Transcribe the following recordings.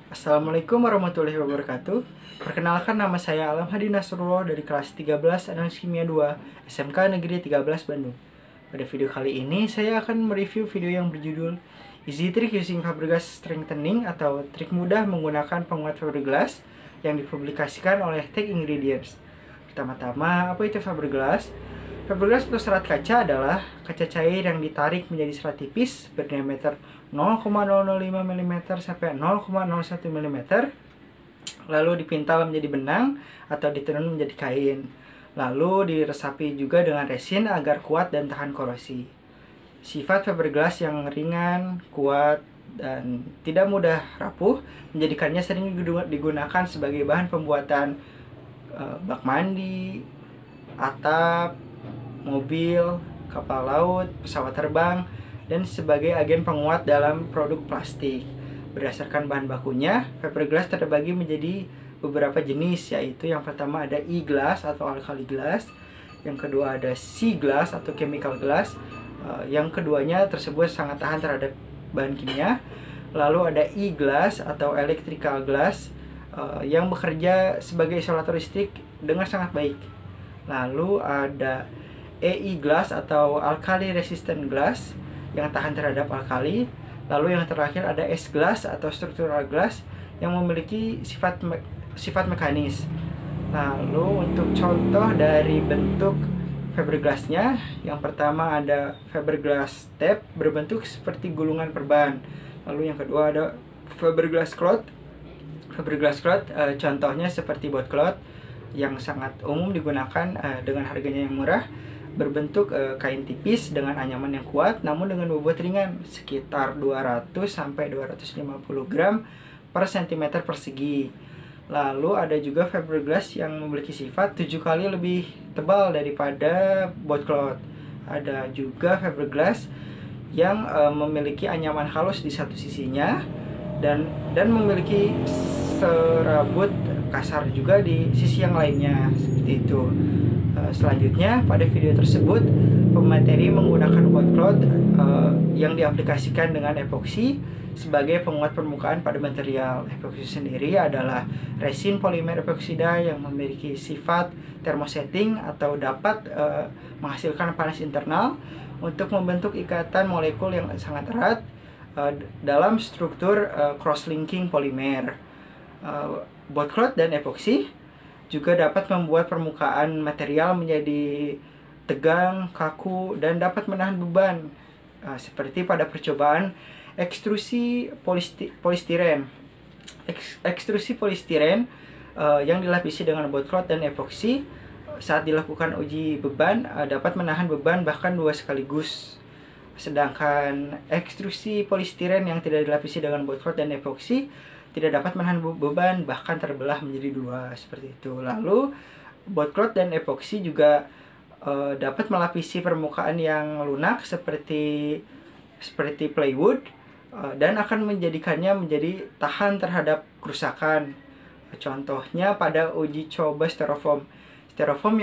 Assalamualaikum warahmatullahi wabarakatuh. Perkenalkan, nama saya Alam Hadi Nasrullah dari kelas 13 Analisis Kimia 2 SMK Negeri 13 Bandung. Pada video kali ini saya akan mereview video yang berjudul Easy Trick Using Fiberglass Strengthening atau trik mudah menggunakan penguat fiberglass yang dipublikasikan oleh Tech Ingredients. Pertama-tama, apa itu fiberglass? Fiberglass atau serat kaca adalah kaca cair yang ditarik menjadi serat tipis berdiameter 0,005 mm sampai 0,01 mm, lalu dipintal menjadi benang atau ditenun menjadi kain, lalu diresapi juga dengan resin agar kuat dan tahan korosi. Sifat fiberglass yang ringan, kuat, dan tidak mudah rapuh menjadikannya sering digunakan sebagai bahan pembuatan bak mandi, atap, mobil, kapal laut, pesawat terbang, dan sebagai agen penguat dalam produk plastik. Berdasarkan bahan bakunya, fiberglass terbagi menjadi beberapa jenis, yaitu yang pertama ada E-glass atau alkali glass, yang kedua ada C-glass atau chemical glass, yang keduanya tersebut sangat tahan terhadap bahan kimia. Lalu ada E-glass atau electrical glass, yang bekerja sebagai isolator listrik dengan sangat baik. Lalu ada EI glass atau alkali resistant glass yang tahan terhadap alkali. Lalu yang terakhir ada S glass atau structural glass yang memiliki sifat mekanis. Lalu untuk contoh dari bentuk fiberglassnya, yang pertama ada fiberglass tape berbentuk seperti gulungan perban. Lalu yang kedua ada fiberglass cloth. Fiberglass cloth contohnya seperti bot cloth yang sangat umum digunakan dengan harganya yang murah, berbentuk kain tipis dengan anyaman yang kuat namun dengan bobot ringan sekitar 200 sampai 250 gram per cm persegi. Lalu ada juga fiberglass yang memiliki sifat 7 kali lebih tebal daripada bot cloth. Ada juga fiberglass yang memiliki anyaman halus di satu sisinya dan memiliki serabut kasar juga di sisi yang lainnya, seperti itu. Selanjutnya pada video tersebut pemateri menggunakan bot cloth yang diaplikasikan dengan epoksi sebagai penguat permukaan pada material. Epoksi sendiri adalah resin polimer epoksida yang memiliki sifat thermosetting atau dapat menghasilkan panas internal untuk membentuk ikatan molekul yang sangat erat dalam struktur cross-linking polimer. Bot cloth dan epoksi juga dapat membuat permukaan material menjadi tegang, kaku, dan dapat menahan beban, seperti pada percobaan ekstrusi polistiren. Ekstrusi polistiren yang dilapisi dengan bot cloth dan epoksi saat dilakukan uji beban dapat menahan beban bahkan 2 sekaligus. Sedangkan ekstrusi polistiren yang tidak dilapisi dengan bot cloth dan epoksi tidak dapat menahan beban bahkan terbelah menjadi 2, seperti itu. Lalu bot cloth dan epoksi juga dapat melapisi permukaan yang lunak seperti plywood dan akan menjadikannya menjadi tahan terhadap kerusakan. Contohnya pada uji coba styrofoam. Styrofoam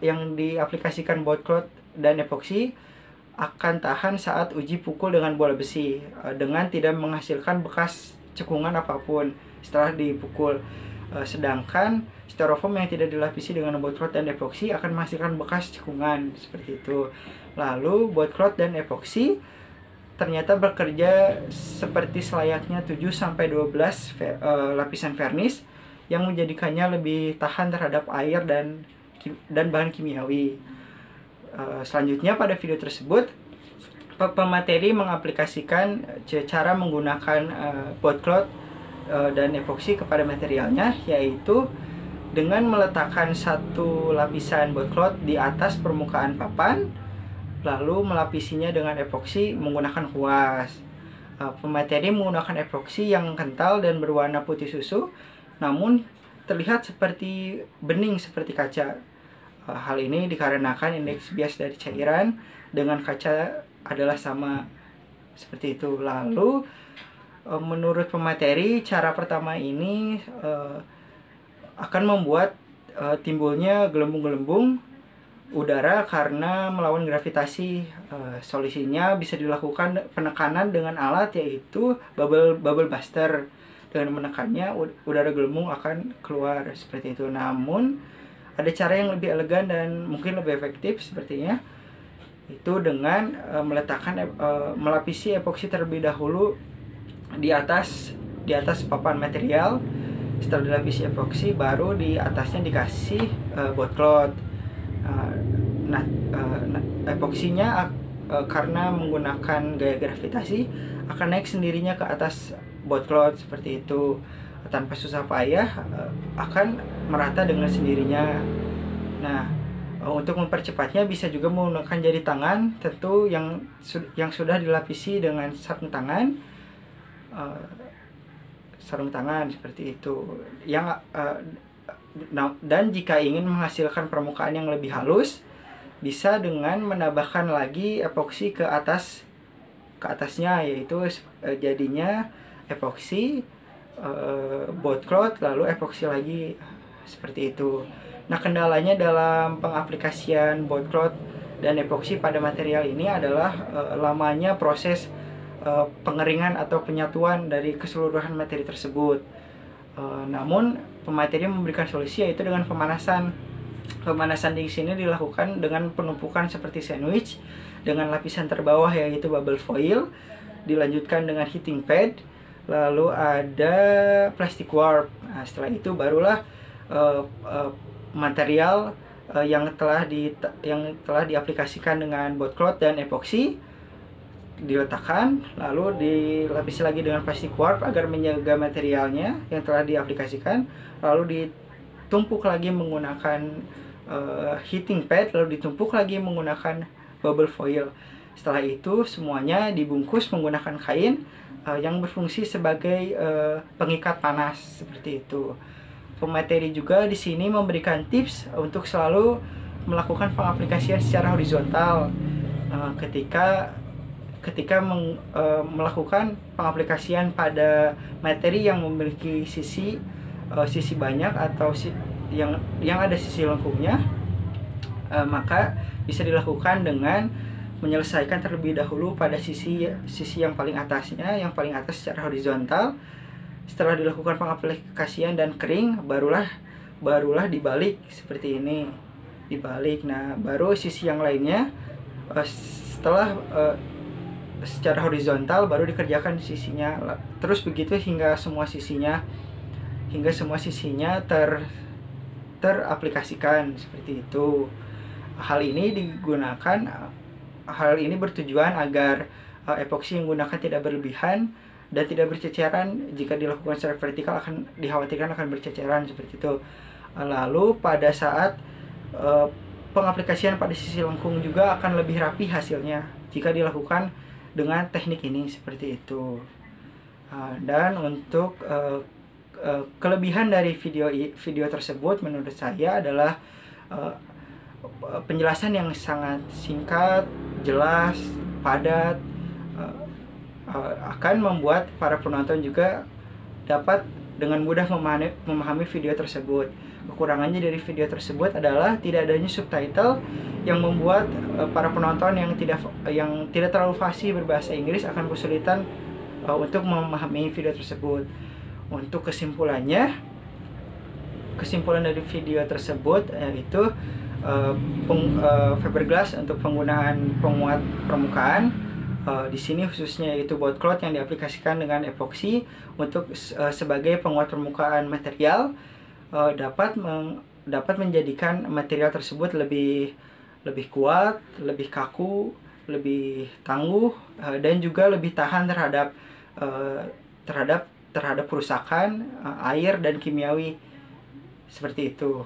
yang diaplikasikan bot cloth dan epoksi akan tahan saat uji pukul dengan bola besi dengan tidak menghasilkan bekas cekungan apapun setelah dipukul. Sedangkan styrofoam yang tidak dilapisi dengan bot cloth dan epoksi akan menghasilkan bekas cekungan, seperti itu. Lalu bot cloth dan epoksi ternyata bekerja seperti selayaknya 7 sampai 12 lapisan vernis yang menjadikannya lebih tahan terhadap air dan bahan kimiawi. Selanjutnya pada video tersebut pemateri mengaplikasikan cara menggunakan bot cloth dan epoksi kepada materialnya, yaitu dengan meletakkan satu lapisan bot cloth di atas permukaan papan lalu melapisinya dengan epoksi menggunakan kuas. Pemateri menggunakan epoksi yang kental dan berwarna putih susu namun terlihat seperti bening seperti kaca. Hal ini dikarenakan indeks bias dari cairan dengan kaca adalah sama, seperti itu. Lalu menurut pemateri, cara pertama ini akan membuat timbulnya gelembung-gelembung udara karena melawan gravitasi. Solusinya bisa dilakukan penekanan dengan alat yaitu bubble buster. Dengan menekannya udara gelembung akan keluar seperti itu. Namun ada cara yang lebih elegan dan mungkin lebih efektif sepertinya, itu dengan melapisi epoksi terlebih dahulu di atas papan material. Setelah dilapisi epoksi, baru di atasnya dikasih bot cloth. Epoksinya karena menggunakan gaya gravitasi akan naik sendirinya ke atas bot cloth seperti itu, tanpa susah payah, akan merata dengan sendirinya. Nah, untuk mempercepatnya bisa juga menggunakan jari tangan, tentu yang sudah dilapisi dengan sarung tangan seperti itu. Dan jika ingin menghasilkan permukaan yang lebih halus, bisa dengan menambahkan lagi epoksi ke atasnya, yaitu jadinya epoksi, bot cloth, lalu epoksi lagi seperti itu. Nah, kendalanya dalam pengaplikasian bot cloth dan epoksi pada material ini adalah lamanya proses pengeringan atau penyatuan dari keseluruhan materi tersebut. Namun pemateri memberikan solusi, yaitu dengan pemanasan. Pemanasan di sini dilakukan dengan penumpukan seperti sandwich dengan lapisan terbawah yaitu bubble foil, dilanjutkan dengan heating pad, lalu ada plastic warp. Nah, setelah itu barulah material yang telah diaplikasikan dengan bot cloth dan epoksi diletakkan, lalu dilapisi lagi dengan plastic warp agar menjaga materialnya yang telah diaplikasikan, lalu ditumpuk lagi menggunakan heating pad, lalu ditumpuk lagi menggunakan bubble foil. Setelah itu semuanya dibungkus menggunakan kain yang berfungsi sebagai pengikat panas seperti itu. Pemateri juga di sini memberikan tips untuk selalu melakukan pengaplikasian secara horizontal ketika melakukan pengaplikasian pada materi yang memiliki sisi banyak atau yang ada sisi lengkungnya, maka bisa dilakukan dengan menyelesaikan terlebih dahulu pada sisi yang paling atas secara horizontal. Setelah dilakukan pengaplikasian dan kering, barulah dibalik seperti ini, dibalik. Nah, baru sisi yang lainnya setelah secara horizontal baru dikerjakan sisinya, terus begitu hingga semua sisinya teraplikasikan seperti itu. Hal ini bertujuan agar epoksi yang digunakan tidak berlebihan dan tidak berceceran. Jika dilakukan secara vertikal akan dikhawatirkan akan berceceran seperti itu. Lalu pada saat pengaplikasian pada sisi lengkung juga akan lebih rapi hasilnya jika dilakukan dengan teknik ini seperti itu. Dan untuk kelebihan dari video tersebut menurut saya adalah penjelasan yang sangat singkat, jelas, padat, akan membuat para penonton juga dapat dengan mudah memahami video tersebut. Kekurangannya dari video tersebut adalah tidak adanya subtitle yang membuat para penonton yang tidak terlalu fasih berbahasa Inggris akan kesulitan untuk memahami video tersebut. Untuk kesimpulan dari video tersebut yaitu fiberglass untuk penggunaan penguat permukaan, di sini khususnya yaitu bot cloth yang diaplikasikan dengan epoksi untuk sebagai penguat permukaan material, dapat menjadikan material tersebut lebih kuat, lebih kaku, lebih tangguh, dan juga lebih tahan terhadap kerusakan air dan kimiawi seperti itu.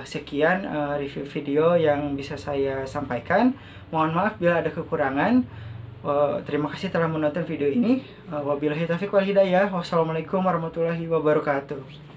Sekian review video yang bisa saya sampaikan. Mohon maaf bila ada kekurangan. Terima kasih telah menonton video ini. Wabillahi taufiq wal hidayah. Wassalamualaikum warahmatullahi wabarakatuh.